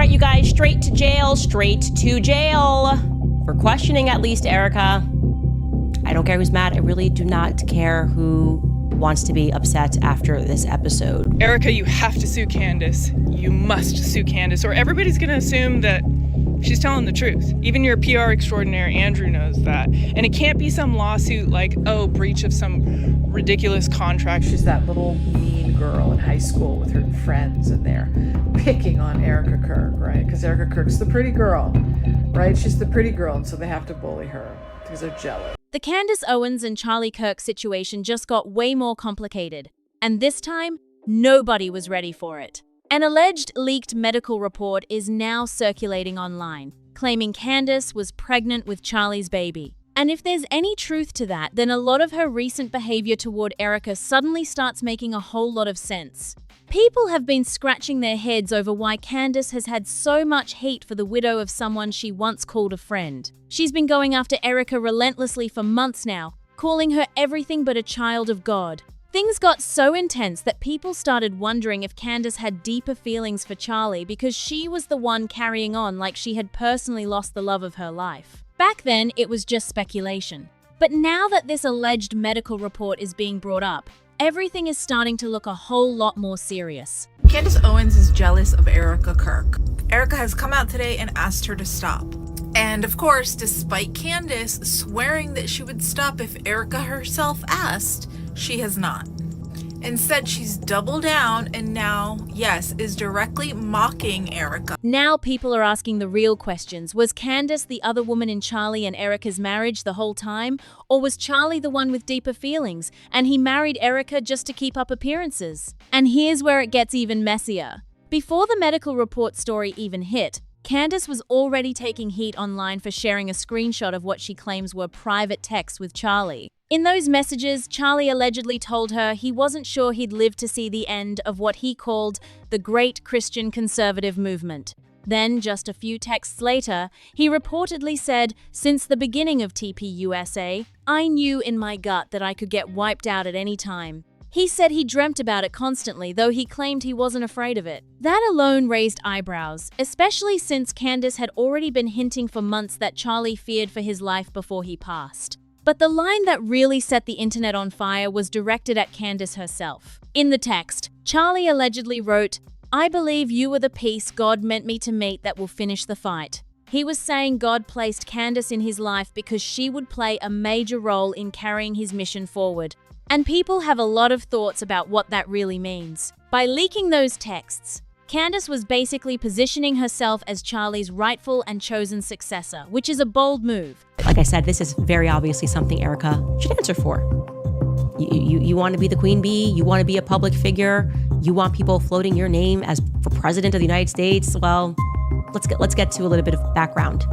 right, you guys, straight to jail for questioning at least Erika. I don't care who's mad. I really do not care who wants to be upset after this episode. Erika, you have to sue Candace. You must sue Candace, or everybody's gonna assume that she's telling the truth. Even your PR extraordinaire, Andrew, knows that. And it can't be some lawsuit like, oh, breach of some ridiculous contract. She's that little mean girl in high school with her friends, and they're picking on Erika Kirk, right? Because Erika Kirk's the pretty girl, right? She's the pretty girl, and so they have to bully her because they're jealous. The Candace Owens and Charlie Kirk situation just got way more complicated, and this time, nobody was ready for it. An alleged leaked medical report is now circulating online, claiming Candace was pregnant with Charlie's baby. And if there's any truth to that, then a lot of her recent behavior toward Erika suddenly starts making a whole lot of sense. People have been scratching their heads over why Candace has had so much hate for the widow of someone she once called a friend. She's been going after Erika relentlessly for months now, calling her everything but a child of God. Things got so intense that people started wondering if Candace had deeper feelings for Charlie because she was the one carrying on like she had personally lost the love of her life. Back then, it was just speculation. But now that this alleged medical report is being brought up, everything is starting to look a whole lot more serious. Candace Owens is jealous of Erika Kirk. Erika has come out today and asked her to stop. And of course, despite Candace swearing that she would stop if Erika herself asked, she has not. Instead, she's doubled down and now, yes, is directly mocking Erika. Now people are asking the real questions. Was Candace the other woman in Charlie and Erika's marriage the whole time? Or was Charlie the one with deeper feelings, and he married Erika just to keep up appearances? And here's where it gets even messier. Before the medical report story even hit, Candace was already taking heat online for sharing a screenshot of what she claims were private texts with Charlie. In those messages, Charlie allegedly told her he wasn't sure he'd live to see the end of what he called the Great Christian Conservative Movement. Then, just a few texts later, he reportedly said, "Since the beginning of TPUSA, I knew in my gut that I could get wiped out at any time." He said he dreamt about it constantly, though he claimed he wasn't afraid of it. That alone raised eyebrows, especially since Candace had already been hinting for months that Charlie feared for his life before he passed. But the line that really set the internet on fire was directed at Candace herself. In the text, Charlie allegedly wrote, "I believe you are the peace God meant me to meet that will finish the fight." He was saying God placed Candace in his life because she would play a major role in carrying his mission forward. And people have a lot of thoughts about what that really means. By leaking those texts, Candace was basically positioning herself as Charlie's rightful and chosen successor, which is a bold move. Like I said, this is very obviously something Erika should answer for. You want to be the queen bee, you want to be a public figure, you want people floating your name as for president of the United States. Well, let's get to a little bit of background.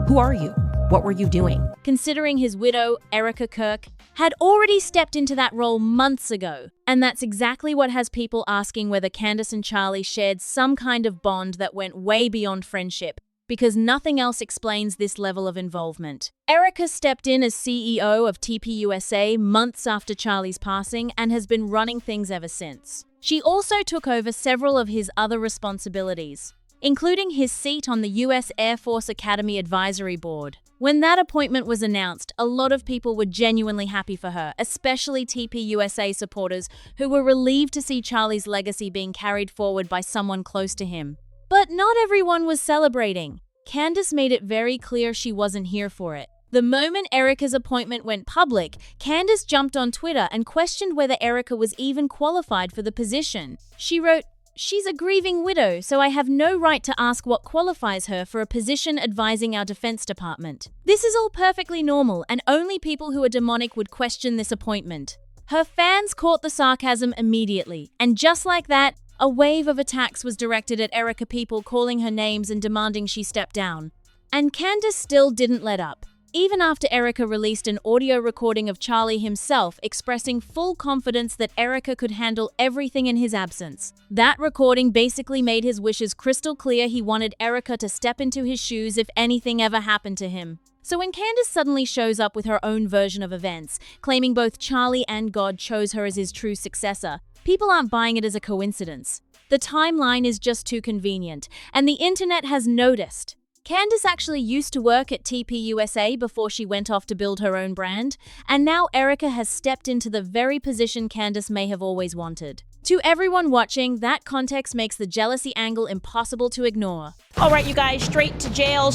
Who are you? What were you doing? Considering his widow, Erika Kirk, had already stepped into that role months ago. And that's exactly what has people asking whether Candace and Charlie shared some kind of bond that went way beyond friendship, because nothing else explains this level of involvement. Erika stepped in as CEO of TPUSA months after Charlie's passing and has been running things ever since. She also took over several of his other responsibilities, including his seat on the U.S. Air Force Academy Advisory Board. When that appointment was announced, a lot of people were genuinely happy for her, especially TPUSA supporters who were relieved to see Charlie's legacy being carried forward by someone close to him. But not everyone was celebrating. Candace made it very clear she wasn't here for it. The moment Erika's appointment went public, Candace jumped on Twitter and questioned whether Erika was even qualified for the position. She wrote, "She's a grieving widow, so I have no right to ask what qualifies her for a position advising our Defense Department. This is all perfectly normal, and only people who are demonic would question this appointment." Her fans caught the sarcasm immediately, and just like that, a wave of attacks was directed at Erika, people calling her names and demanding she step down. And Candace still didn't let up. Even after Erika released an audio recording of Charlie himself expressing full confidence that Erika could handle everything in his absence. That recording basically made his wishes crystal clear. He wanted Erika to step into his shoes if anything ever happened to him. So when Candace suddenly shows up with her own version of events, claiming both Charlie and God chose her as his true successor, People aren't buying it as a coincidence. The timeline is just too convenient, and the internet has noticed. Candace actually used to work at TPUSA before she went off to build her own brand, and now Erika has stepped into the very position Candace may have always wanted. To everyone watching, that context makes the jealousy angle impossible to ignore. All right, you guys, straight to jail.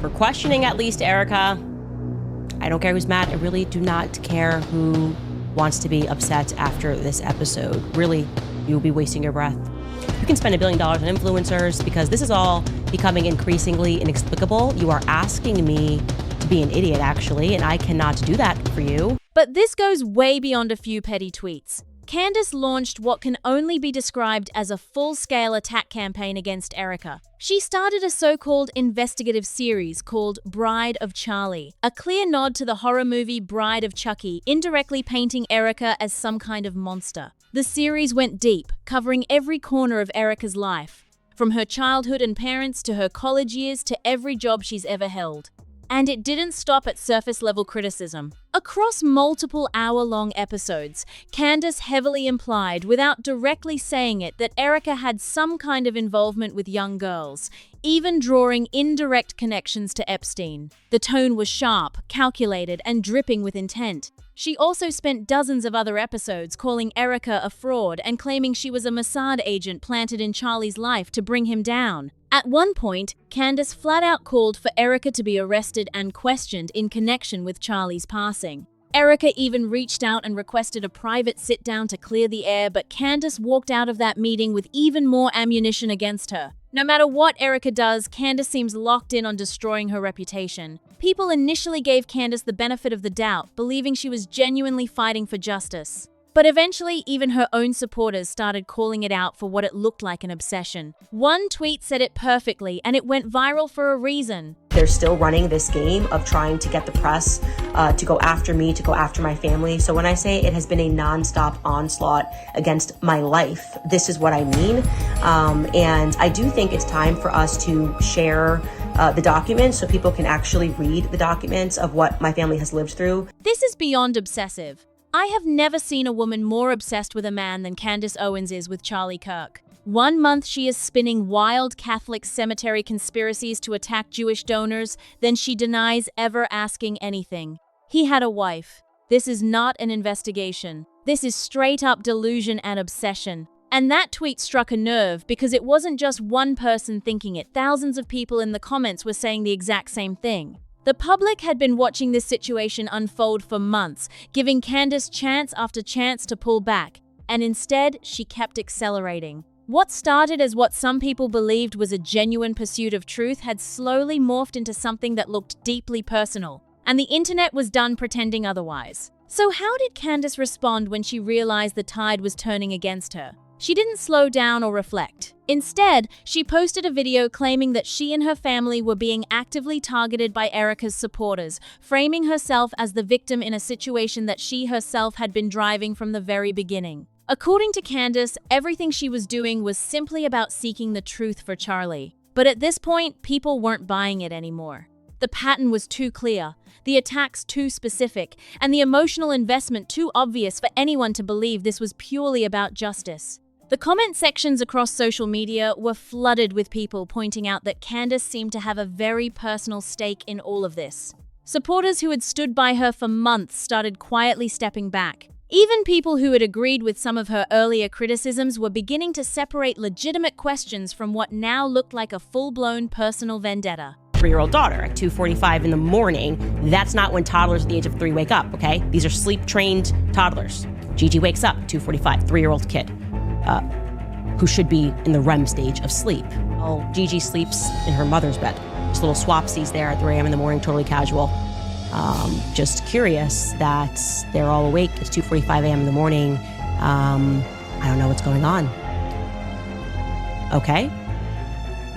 For questioning at least Erika. I don't care who's mad. I really do not care who wants to be upset after this episode. Really, you'll be wasting your breath. You can spend $1 billion on influencers because this is all becoming increasingly inexplicable. You are asking me to be an idiot, actually, and I cannot do that for you. But this goes way beyond a few petty tweets. Candace launched what can only be described as a full-scale attack campaign against Erika. She started a so-called investigative series called Bride of Charlie, a clear nod to the horror movie Bride of Chucky, indirectly painting Erika as some kind of monster. The series went deep, covering every corner of Erika's life, from her childhood and parents to her college years to every job she's ever held. And it didn't stop at surface-level criticism. Across multiple hour-long episodes, Candace heavily implied, without directly saying it, that Erika had some kind of involvement with young girls, even drawing indirect connections to Epstein. The tone was sharp, calculated, and dripping with intent. She also spent dozens of other episodes calling Erika a fraud and claiming she was a Mossad agent planted in Charlie's life to bring him down. At one point, Candace flat out called for Erika to be arrested and questioned in connection with Charlie's passing. Erika even reached out and requested a private sit-down to clear the air, but Candace walked out of that meeting with even more ammunition against her. No matter what Erika does, Candace seems locked in on destroying her reputation. People initially gave Candace the benefit of the doubt, believing she was genuinely fighting for justice. But eventually, even her own supporters started calling it out for what it looked like an obsession. One tweet said it perfectly, and it went viral for a reason. They're still running this game of trying to get the press to go after me, to go after my family. So when I say it has been a nonstop onslaught against my life, this is what I mean. And I do think it's time for us to share the documents so people can actually read the documents of what my family has lived through. This is beyond obsessive. I have never seen a woman more obsessed with a man than Candace Owens is with Charlie Kirk. 1 month she is spinning wild Catholic cemetery conspiracies to attack Jewish donors, then she denies ever asking anything. He had a wife. This is not an investigation. This is straight up delusion and obsession. And that tweet struck a nerve because it wasn't just one person thinking it. Thousands of people in the comments were saying the exact same thing. The public had been watching this situation unfold for months, giving Candace chance after chance to pull back, and instead, she kept accelerating. What started as what some people believed was a genuine pursuit of truth had slowly morphed into something that looked deeply personal, and the internet was done pretending otherwise. So how did Candace respond when she realized the tide was turning against her? She didn't slow down or reflect. Instead, she posted a video claiming that she and her family were being actively targeted by Erika's supporters, framing herself as the victim in a situation that she herself had been driving from the very beginning. According to Candace, everything she was doing was simply about seeking the truth for Charlie. But at this point, people weren't buying it anymore. The pattern was too clear, the attacks too specific, and the emotional investment too obvious for anyone to believe this was purely about justice. The comment sections across social media were flooded with people pointing out that Candace seemed to have a very personal stake in all of this. Supporters who had stood by her for months started quietly stepping back. Even people who had agreed with some of her earlier criticisms were beginning to separate legitimate questions from what now looked like a full-blown personal vendetta. 3-year-old daughter at 2:45 in the morning. That's not when toddlers at the age of 3 wake up, okay? These are sleep-trained toddlers. Gigi wakes up, 2:45, 3-year-old kid. Who should be in the REM stage of sleep. Well, Gigi sleeps in her mother's bed. Just little swapsies there at 3 a.m. in the morning, totally casual. Just curious that they're all awake. It's 2:45 a.m. in the morning. I don't know what's going on. Okay.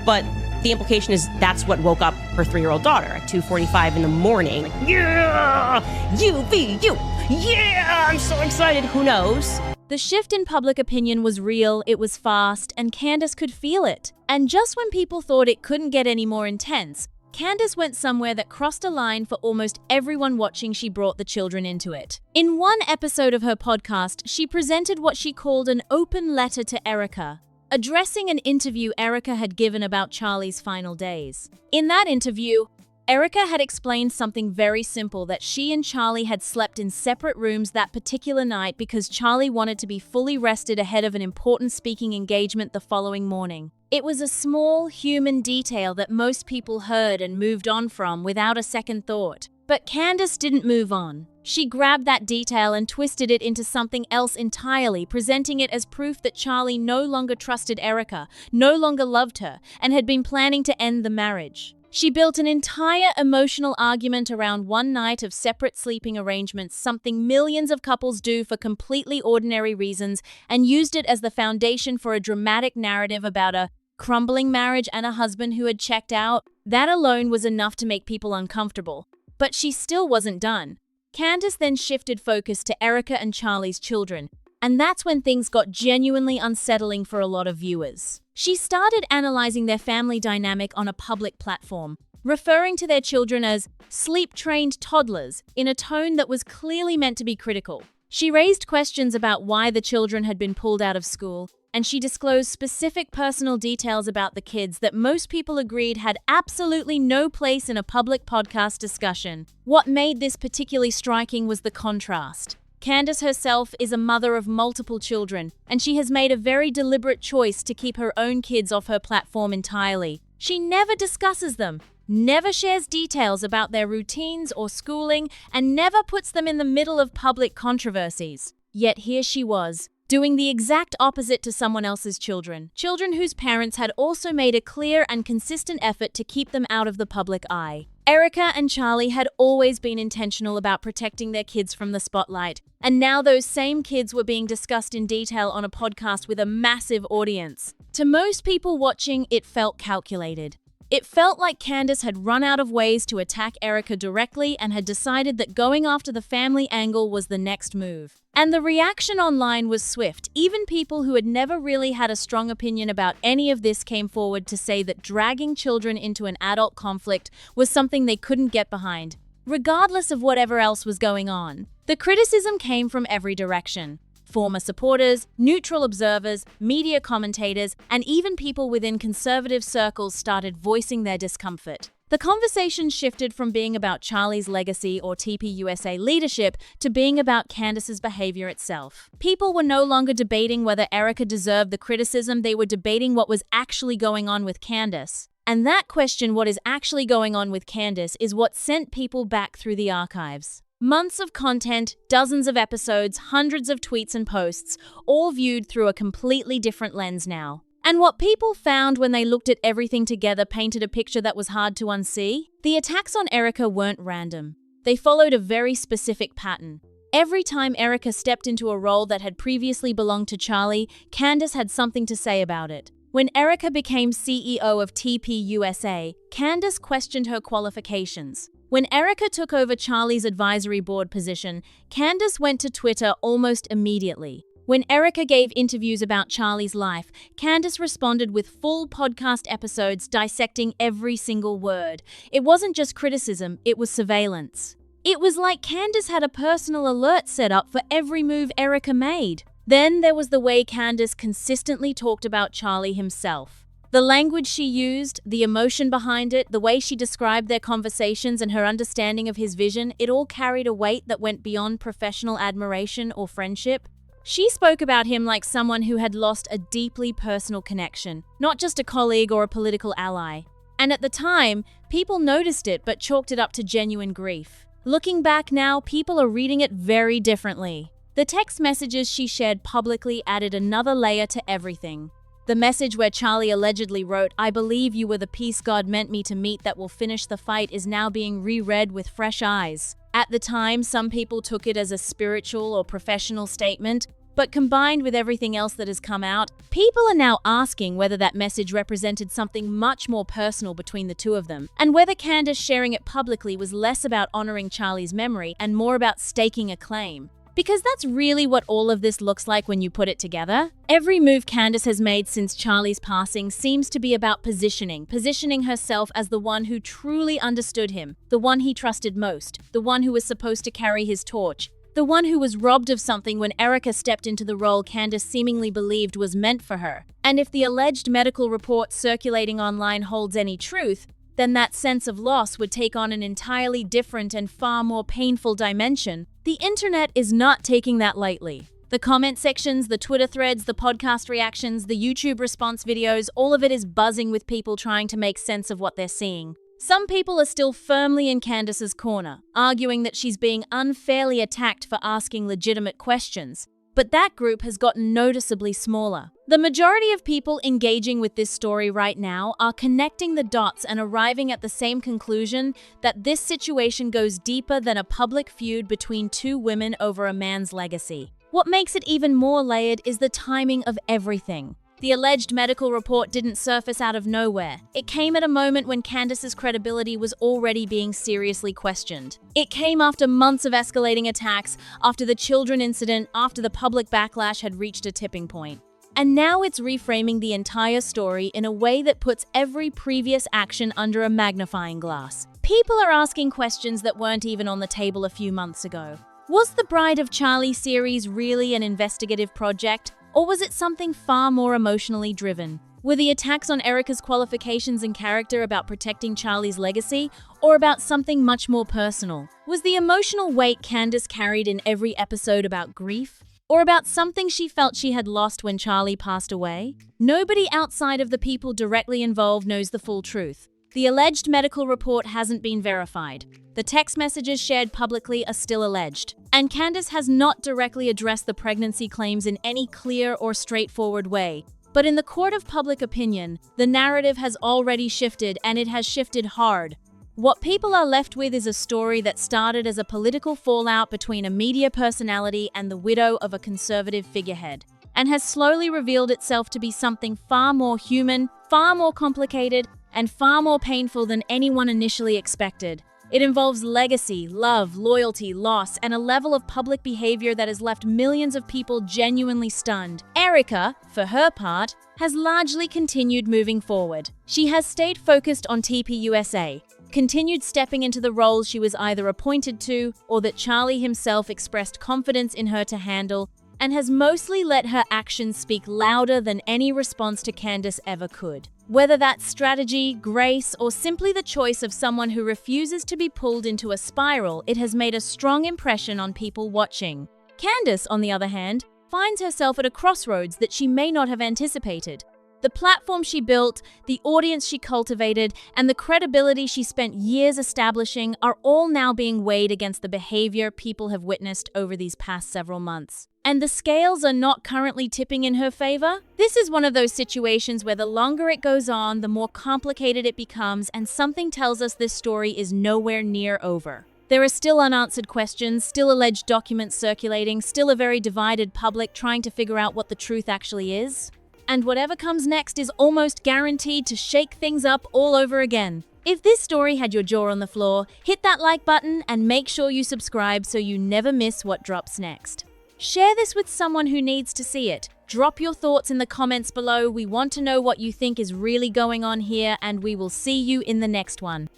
But the implication is that's what woke up her 3-year-old daughter at 2:45 in the morning. Like, yeah, you be you. Yeah, I'm so excited. Who knows? The shift in public opinion was real, it was fast, and Candace could feel it. And just when people thought it couldn't get any more intense, Candace went somewhere that crossed a line for almost everyone watching. She brought the children into it. In one episode of her podcast, she presented what she called an open letter to Erika, addressing an interview Erika had given about Charlie's final days. In that interview, Erika had explained something very simple, that she and Charlie had slept in separate rooms that particular night because Charlie wanted to be fully rested ahead of an important speaking engagement the following morning. It was a small human detail that most people heard and moved on from without a second thought. But Candace didn't move on. She grabbed that detail and twisted it into something else entirely, presenting it as proof that Charlie no longer trusted Erika, no longer loved her, and had been planning to end the marriage. She built an entire emotional argument around one night of separate sleeping arrangements, something millions of couples do for completely ordinary reasons, and used it as the foundation for a dramatic narrative about a crumbling marriage and a husband who had checked out. That alone was enough to make people uncomfortable. But she still wasn't done. Candace then shifted focus to Erika and Charlie's children, and that's when things got genuinely unsettling for a lot of viewers. She started analyzing their family dynamic on a public platform, referring to their children as sleep-trained toddlers in a tone that was clearly meant to be critical. She raised questions about why the children had been pulled out of school, and she disclosed specific personal details about the kids that most people agreed had absolutely no place in a public podcast discussion. What made this particularly striking was the contrast. Candace herself is a mother of multiple children, and she has made a very deliberate choice to keep her own kids off her platform entirely. She never discusses them, never shares details about their routines or schooling, and never puts them in the middle of public controversies. Yet here she was, doing the exact opposite to someone else's children whose parents had also made a clear and consistent effort to keep them out of the public eye. Erika and Charlie had always been intentional about protecting their kids from the spotlight, and now those same kids were being discussed in detail on a podcast with a massive audience. To most people watching, it felt calculated. It felt like Candace had run out of ways to attack Erika directly and had decided that going after the family angle was the next move. And the reaction online was swift. Even people who had never really had a strong opinion about any of this came forward to say that dragging children into an adult conflict was something they couldn't get behind, regardless of whatever else was going on. The criticism came from every direction. Former supporters, neutral observers, media commentators, and even people within conservative circles started voicing their discomfort. The conversation shifted from being about Charlie's legacy or TPUSA leadership to being about Candace's behavior itself. People were no longer debating whether Erika deserved the criticism, they were debating what was actually going on with Candace. And that question, what is actually going on with Candace, is what sent people back through the archives. Months of content, dozens of episodes, hundreds of tweets and posts, all viewed through a completely different lens now. And what people found when they looked at everything together painted a picture that was hard to unsee. The attacks on Erika weren't random. They followed a very specific pattern. Every time Erika stepped into a role that had previously belonged to Charlie, Candace had something to say about it. When Erika became CEO of TPUSA, Candace questioned her qualifications. When Erika took over Charlie's advisory board position, Candace went to Twitter almost immediately. When Erika gave interviews about Charlie's life, Candace responded with full podcast episodes dissecting every single word. It wasn't just criticism, it was surveillance. It was like Candace had a personal alert set up for every move Erika made. Then there was the way Candace consistently talked about Charlie himself. The language she used, the emotion behind it, the way she described their conversations and her understanding of his vision, it all carried a weight that went beyond professional admiration or friendship. She spoke about him like someone who had lost a deeply personal connection, not just a colleague or a political ally. And at the time, people noticed it but chalked it up to genuine grief. Looking back now, people are reading it very differently. The text messages she shared publicly added another layer to everything. The message where Charlie allegedly wrote, "I believe you were the peace God meant me to meet that will finish the fight," is now being reread with fresh eyes. At the time, some people took it as a spiritual or professional statement, but combined with everything else that has come out, people are now asking whether that message represented something much more personal between the two of them, and whether Candace sharing it publicly was less about honoring Charlie's memory and more about staking a claim. Because that's really what all of this looks like when you put it together. Every move Candace has made since Charlie's passing seems to be about positioning herself as the one who truly understood him, the one he trusted most, the one who was supposed to carry his torch, the one who was robbed of something when Erika stepped into the role Candace seemingly believed was meant for her. And if the alleged medical report circulating online holds any truth, then that sense of loss would take on an entirely different and far more painful dimension. The internet is not taking that lightly. The comment sections, the Twitter threads, the podcast reactions, the YouTube response videos, all of it is buzzing with people trying to make sense of what they're seeing. Some people are still firmly in Candace's corner, arguing that she's being unfairly attacked for asking legitimate questions. But that group has gotten noticeably smaller. The majority of people engaging with this story right now are connecting the dots and arriving at the same conclusion that this situation goes deeper than a public feud between two women over a man's legacy. What makes it even more layered is the timing of everything. The alleged medical report didn't surface out of nowhere. It came at a moment when Candace's credibility was already being seriously questioned. It came after months of escalating attacks, after the children incident, after the public backlash had reached a tipping point. And now it's reframing the entire story in a way that puts every previous action under a magnifying glass. People are asking questions that weren't even on the table a few months ago. Was the Bride of Charlie series really an investigative project? Or was it something far more emotionally driven? Were the attacks on Erika's qualifications and character about protecting Charlie's legacy, or about something much more personal? Was the emotional weight Candace carried in every episode about grief, or about something she felt she had lost when Charlie passed away? Nobody outside of the people directly involved knows the full truth. The alleged medical report hasn't been verified. The text messages shared publicly are still alleged. And Candace has not directly addressed the pregnancy claims in any clear or straightforward way. But in the court of public opinion, the narrative has already shifted, and it has shifted hard. What people are left with is a story that started as a political fallout between a media personality and the widow of a conservative figurehead, and has slowly revealed itself to be something far more human, far more complicated, and far more painful than anyone initially expected. It involves legacy, love, loyalty, loss, and a level of public behavior that has left millions of people genuinely stunned. Erika, for her part, has largely continued moving forward. She has stayed focused on TPUSA, continued stepping into the roles she was either appointed to or that Charlie himself expressed confidence in her to handle, and has mostly let her actions speak louder than any response to Candace ever could. Whether that's strategy, grace, or simply the choice of someone who refuses to be pulled into a spiral, it has made a strong impression on people watching. Candace, on the other hand, finds herself at a crossroads that she may not have anticipated. The platform she built, the audience she cultivated, and the credibility she spent years establishing are all now being weighed against the behavior people have witnessed over these past several months. And the scales are not currently tipping in her favor. This is one of those situations where the longer it goes on, the more complicated it becomes, and something tells us this story is nowhere near over. There are still unanswered questions, still alleged documents circulating, still a very divided public trying to figure out what the truth actually is. And whatever comes next is almost guaranteed to shake things up all over again. If this story had your jaw on the floor, hit that like button and make sure you subscribe so you never miss what drops next. Share this with someone who needs to see it. Drop your thoughts in the comments below. We want to know what you think is really going on here, and we will see you in the next one.